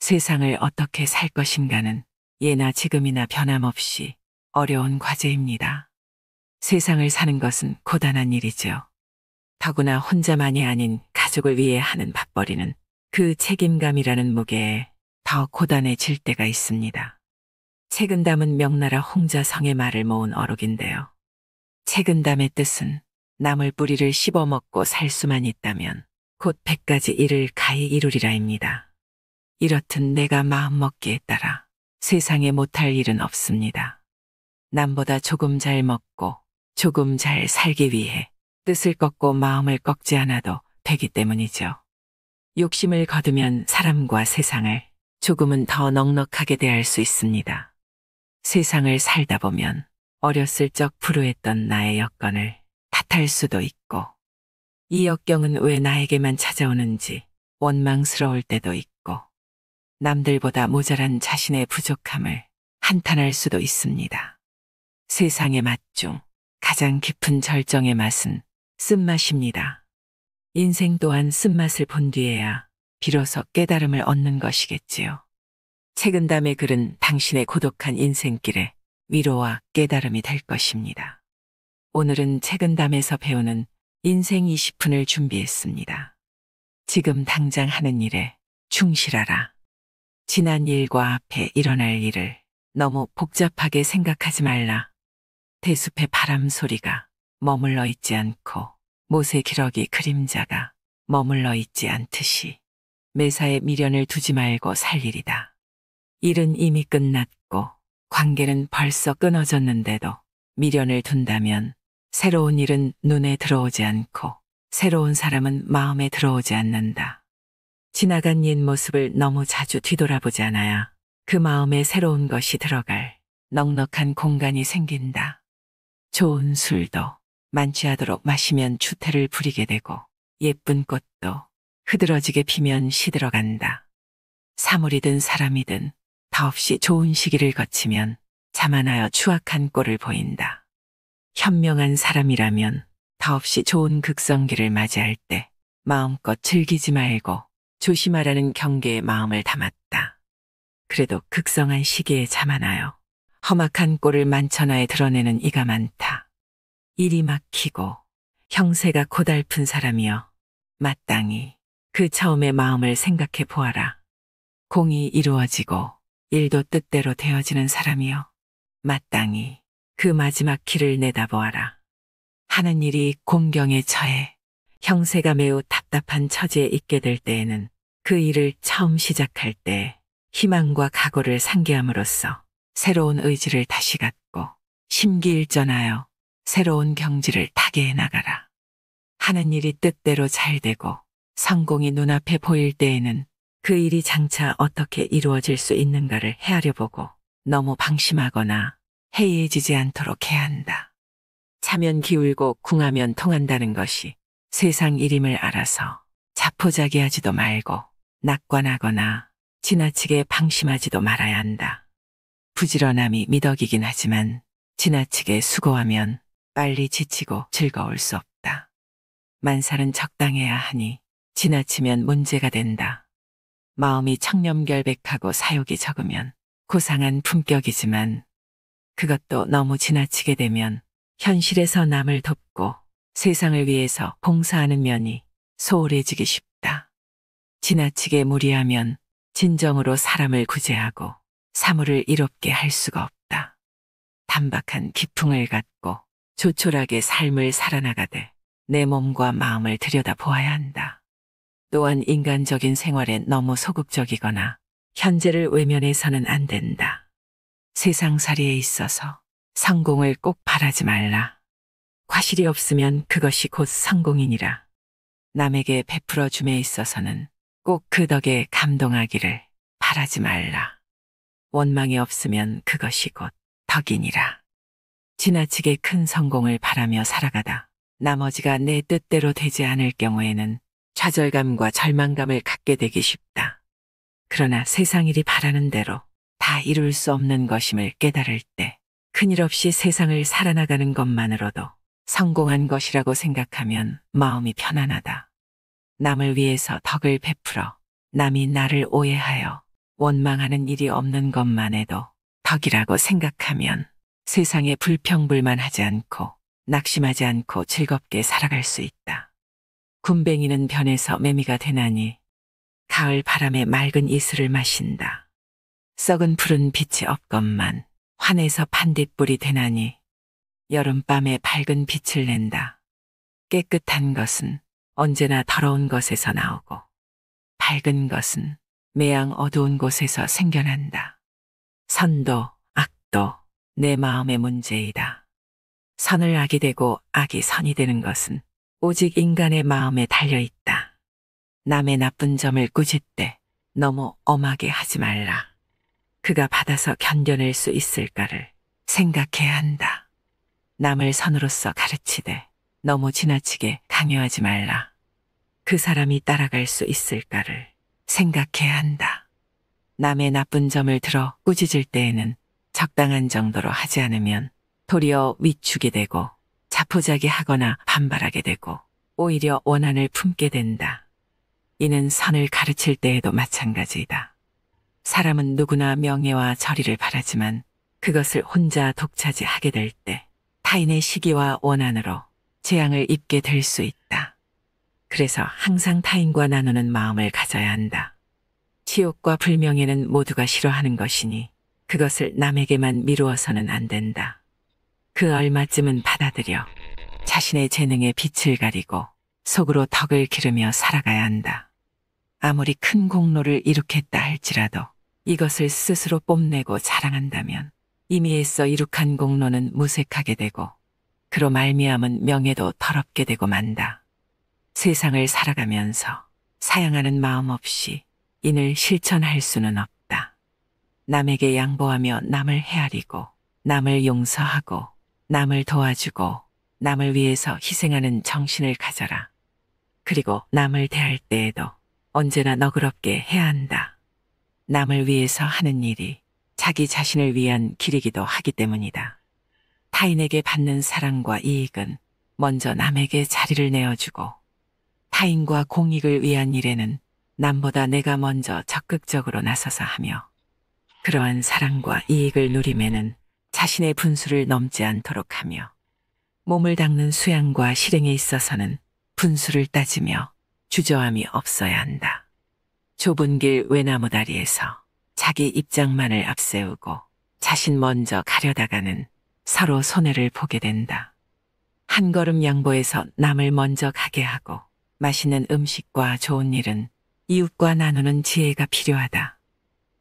세상을 어떻게 살 것인가는 예나 지금이나 변함없이 어려운 과제입니다. 세상을 사는 것은 고단한 일이죠. 더구나 혼자만이 아닌 가족을 위해 하는 밥벌이는 그 책임감이라는 무게에 더 고단해질 때가 있습니다. 책은담은 명나라 홍자성의 말을 모은 어록인데요. 책은담의 뜻은 나물 뿌리를 씹어먹고 살 수만 있다면 곧 100가지 일을 가히 이루리라입니다. 이렇듯 내가 마음먹기에 따라 세상에 못할 일은 없습니다. 남보다 조금 잘 먹고 조금 잘 살기 위해 뜻을 꺾고 마음을 꺾지 않아도 되기 때문이죠. 욕심을 거두면 사람과 세상을 조금은 더 넉넉하게 대할 수 있습니다. 세상을 살다 보면 어렸을 적 불우했던 나의 여건을 탓할 수도 있고, 이 역경은 왜 나에게만 찾아오는지 원망스러울 때도 있고, 남들보다 모자란 자신의 부족함을 한탄할 수도 있습니다. 세상의 맛 중 가장 깊은 절정의 맛은 쓴맛입니다. 인생 또한 쓴맛을 본 뒤에야 비로소 깨달음을 얻는 것이겠지요. 책은담의 글은 당신의 고독한 인생길에 위로와 깨달음이 될 것입니다. 오늘은 책은담에서 배우는 인생 20분을 준비했습니다. 지금 당장 하는 일에 충실하라. 지난 일과 앞에 일어날 일을 너무 복잡하게 생각하지 말라. 대숲의 바람 소리가 머물러 있지 않고 못의 기러기 그림자가 머물러 있지 않듯이 매사에 미련을 두지 말고 살 일이다. 일은 이미 끝났고 관계는 벌써 끊어졌는데도 미련을 둔다면 새로운 일은 눈에 들어오지 않고 새로운 사람은 마음에 들어오지 않는다. 지나간 옛 모습을 너무 자주 뒤돌아보지 않아야 그 마음에 새로운 것이 들어갈 넉넉한 공간이 생긴다. 좋은 술도 만취하도록 마시면 추태를 부리게 되고 예쁜 꽃도 흐드러지게 피면 시들어간다. 사물이든 사람이든 더없이 좋은 시기를 거치면 자만하여 추악한 꼴을 보인다. 현명한 사람이라면 더없이 좋은 극성기를 맞이할 때 마음껏 즐기지 말고 조심하라는 경계의 마음을 담았다. 그래도 극성한 시기에 자만하여 험악한 꼴을 만천하에 드러내는 이가 많다. 일이 막히고 형세가 고달픈 사람이여 마땅히 그 처음의 마음을 생각해 보아라. 공이 이루어지고 일도 뜻대로 되어지는 사람이여 마땅히 그 마지막 길을 내다보아라. 하는 일이 공경에 처해 형세가 매우 답답한 처지에 있게 될 때에는 그 일을 처음 시작할 때 희망과 각오를 상기함으로써 새로운 의지를 다시 갖고 심기일전하여 새로운 경지를 타개해 나가라. 하는 일이 뜻대로 잘 되고 성공이 눈앞에 보일 때에는 그 일이 장차 어떻게 이루어질 수 있는가를 헤아려 보고 너무 방심하거나 해이해지지 않도록 해야 한다. 차면 기울고 궁하면 통한다는 것이 세상 일임을 알아서 자포자기하지도 말고 낙관하거나 지나치게 방심하지도 말아야 한다. 부지런함이 미덕이긴 하지만 지나치게 수고하면 빨리 지치고 즐거울 수 없다. 만살은 적당해야 하니 지나치면 문제가 된다. 마음이 청렴결백하고 사욕이 적으면 고상한 품격이지만 그것도 너무 지나치게 되면 현실에서 남을 돕고 세상을 위해서 봉사하는 면이 소홀해지기 쉽다. 지나치게 무리하면 진정으로 사람을 구제하고 사물을 이롭게 할 수가 없다. 단박한 기풍을 갖고 조촐하게 삶을 살아나가되 내 몸과 마음을 들여다보아야 한다. 또한 인간적인 생활에 너무 소극적이거나 현재를 외면해서는 안 된다. 세상살이에 있어서 성공을 꼭 바라지 말라. 과실이 없으면 그것이 곧 성공이니라. 남에게 베풀어 줌에 있어서는 꼭 그 덕에 감동하기를 바라지 말라. 원망이 없으면 그것이 곧 덕이니라. 지나치게 큰 성공을 바라며 살아가다 나머지가 내 뜻대로 되지 않을 경우에는 좌절감과 절망감을 갖게 되기 쉽다. 그러나 세상일이 바라는 대로 다 이룰 수 없는 것임을 깨달을 때 큰일 없이 세상을 살아나가는 것만으로도 성공한 것이라고 생각하면 마음이 편안하다. 남을 위해서 덕을 베풀어 남이 나를 오해하여 원망하는 일이 없는 것만 해도 덕이라고 생각하면 세상에 불평불만하지 않고 낙심하지 않고 즐겁게 살아갈 수 있다. 굼벵이는 변해서 매미가 되나니 가을 바람에 맑은 이슬을 마신다. 썩은 풀은 빛이 없건만 환해서 반딧불이 되나니 여름밤에 밝은 빛을 낸다. 깨끗한 것은 언제나 더러운 것에서 나오고 밝은 것은 매양 어두운 곳에서 생겨난다. 선도 악도 내 마음의 문제이다. 선을 악이 되고 악이 선이 되는 것은 오직 인간의 마음에 달려있다. 남의 나쁜 점을 꾸짖되 너무 엄하게 하지 말라. 그가 받아서 견뎌낼 수 있을까를 생각해야 한다. 남을 선으로서 가르치되 너무 지나치게 강요하지 말라. 그 사람이 따라갈 수 있을까를 생각해야 한다. 남의 나쁜 점을 들어 꾸짖을 때에는 적당한 정도로 하지 않으면 도리어 위축이 되고 자포자기하거나 반발하게 되고 오히려 원한을 품게 된다. 이는 선을 가르칠 때에도 마찬가지이다. 사람은 누구나 명예와 절의를 바라지만 그것을 혼자 독차지하게 될 때 타인의 시기와 원한으로 재앙을 입게 될 수 있다. 그래서 항상 타인과 나누는 마음을 가져야 한다. 치욕과 불명예는 모두가 싫어하는 것이니 그것을 남에게만 미루어서는 안 된다. 그 얼마쯤은 받아들여 자신의 재능에 빛을 가리고 속으로 덕을 기르며 살아가야 한다. 아무리 큰 공로를 이룩했다 할지라도 이것을 스스로 뽐내고 자랑한다면 이미 애써 이룩한 공로는 무색하게 되고 그로 말미암은 명예도 더럽게 되고 만다. 세상을 살아가면서 사양하는 마음 없이 인을 실천할 수는 없다. 남에게 양보하며 남을 헤아리고 남을 용서하고 남을 도와주고 남을 위해서 희생하는 정신을 가져라. 그리고 남을 대할 때에도 언제나 너그럽게 해야 한다. 남을 위해서 하는 일이 자기 자신을 위한 길이기도 하기 때문이다. 타인에게 받는 사랑과 이익은 먼저 남에게 자리를 내어주고 타인과 공익을 위한 일에는 남보다 내가 먼저 적극적으로 나서서 하며 그러한 사랑과 이익을 누림에는 자신의 분수를 넘지 않도록 하며 몸을 닦는 수양과 실행에 있어서는 분수를 따지며 주저함이 없어야 한다. 좁은 길 외나무 다리에서 자기 입장만을 앞세우고 자신 먼저 가려다가는 서로 손해를 보게 된다. 한 걸음 양보해서 남을 먼저 가게 하고 맛있는 음식과 좋은 일은 이웃과 나누는 지혜가 필요하다.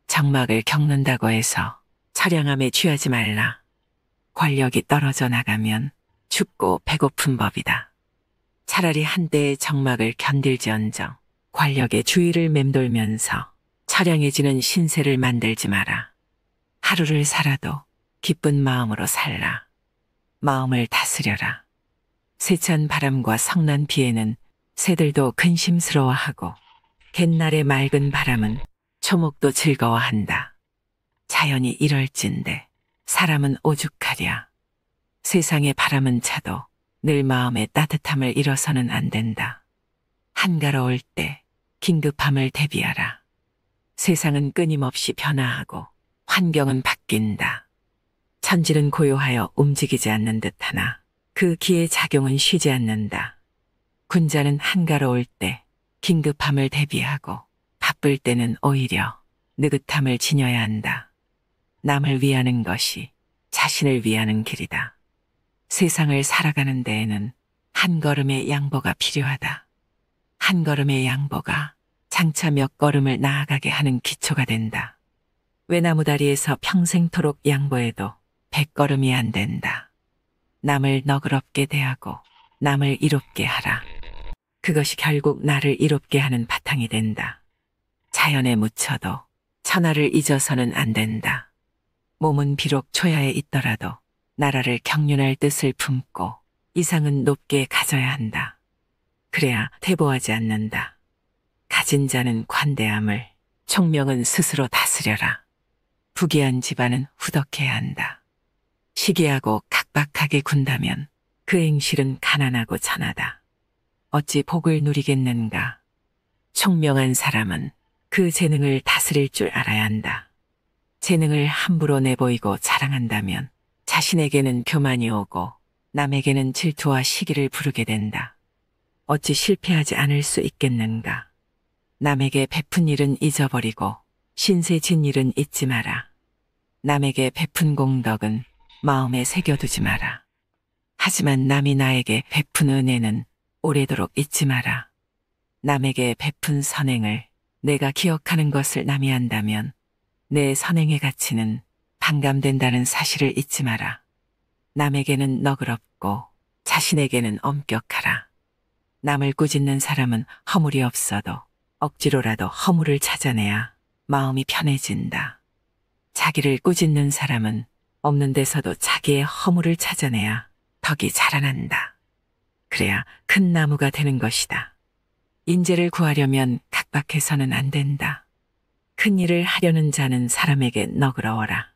적막을 겪는다고 해서 처량함에 취하지 말라. 권력이 떨어져 나가면 춥고 배고픈 법이다. 차라리 한때의 적막을 견딜지언정 권력의 주위를 맴돌면서 처량해지는 신세를 만들지 마라. 하루를 살아도 기쁜 마음으로 살라. 마음을 다스려라. 세찬 바람과 성난 비에는 새들도 근심스러워하고 갯날의 맑은 바람은 초목도 즐거워한다. 자연이 이럴진데 사람은 오죽하랴. 세상의 바람은 차도 늘 마음의 따뜻함을 잃어서는 안 된다. 한가로울 때 긴급함을 대비하라. 세상은 끊임없이 변화하고 환경은 바뀐다. 천지는 고요하여 움직이지 않는 듯하나 그 기의 작용은 쉬지 않는다. 군자는 한가로울 때 긴급함을 대비하고 바쁠 때는 오히려 느긋함을 지녀야 한다. 남을 위하는 것이 자신을 위하는 길이다. 세상을 살아가는 데에는 한 걸음의 양보가 필요하다. 한 걸음의 양보가 장차 몇 걸음을 나아가게 하는 기초가 된다. 외나무 다리에서 평생토록 양보해도 100걸음이 안 된다. 남을 너그럽게 대하고 남을 이롭게 하라. 그것이 결국 나를 이롭게 하는 바탕이 된다. 자연에 묻혀도 천하를 잊어서는 안 된다. 몸은 비록 초야에 있더라도 나라를 경륜할 뜻을 품고 이상은 높게 가져야 한다. 그래야 퇴보하지 않는다. 가진 자는 관대함을, 총명은 스스로 다스려라. 부귀한 집안은 후덕해야 한다. 시기하고 각박하게 군다면 그 행실은 가난하고 천하다. 어찌 복을 누리겠는가. 총명한 사람은 그 재능을 다스릴 줄 알아야 한다. 재능을 함부로 내보이고 자랑한다면 자신에게는 교만이 오고 남에게는 질투와 시기를 부르게 된다. 어찌 실패하지 않을 수 있겠는가? 남에게 베푼 일은 잊어버리고 신세 진 일은 잊지 마라. 남에게 베푼 공덕은 마음에 새겨두지 마라. 하지만 남이 나에게 베푼 은혜는 오래도록 잊지 마라. 남에게 베푼 선행을 내가 기억하는 것을 남이 한다면 내 선행의 가치는 반감된다는 사실을 잊지 마라. 남에게는 너그럽고 자신에게는 엄격하라. 남을 꾸짖는 사람은 허물이 없어도 억지로라도 허물을 찾아내야 마음이 편해진다. 자기를 꾸짖는 사람은 없는 데서도 자기의 허물을 찾아내야 덕이 자라난다. 그래야 큰 나무가 되는 것이다. 인재를 구하려면 각박해서는 안 된다. 큰 일을 하려는 자는 사람에게 너그러워라.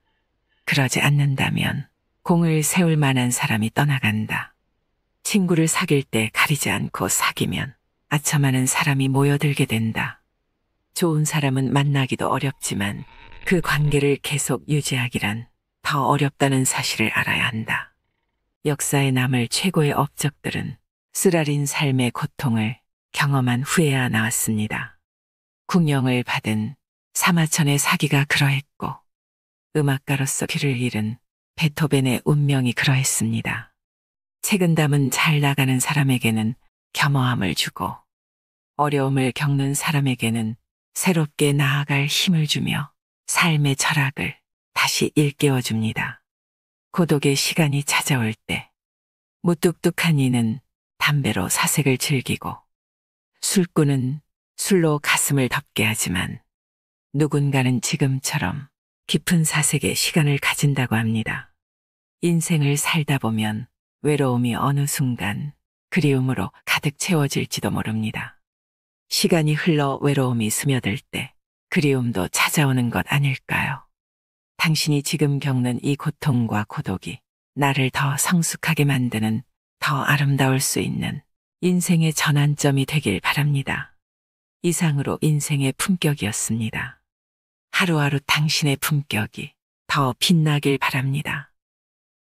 그러지 않는다면 공을 세울 만한 사람이 떠나간다. 친구를 사귈 때 가리지 않고 사귀면 아첨하는 사람이 모여들게 된다. 좋은 사람은 만나기도 어렵지만 그 관계를 계속 유지하기란 더 어렵다는 사실을 알아야 한다. 역사에 남을 최고의 업적들은 쓰라린 삶의 고통을 경험한 후에야 나왔습니다. 궁영을 받은 사마천의 사기가 그러했고 음악가로서 귀를 잃은 베토벤의 운명이 그러했습니다. 책은 담은 잘 나가는 사람에게는 겸허함을 주고 어려움을 겪는 사람에게는 새롭게 나아갈 힘을 주며 삶의 철학을 다시 일깨워줍니다. 고독의 시간이 찾아올 때 무뚝뚝한 이는 담배로 사색을 즐기고 술꾼은 술로 가슴을 덮게 하지만 누군가는 지금처럼 깊은 사색의 시간을 가진다고 합니다. 인생을 살다 보면 외로움이 어느 순간 그리움으로 가득 채워질지도 모릅니다. 시간이 흘러 외로움이 스며들 때 그리움도 찾아오는 것 아닐까요? 당신이 지금 겪는 이 고통과 고독이 나를 더 성숙하게 만드는 더 아름다울 수 있는 인생의 전환점이 되길 바랍니다. 이상으로 인생의 품격이었습니다. 하루하루 당신의 품격이 더 빛나길 바랍니다.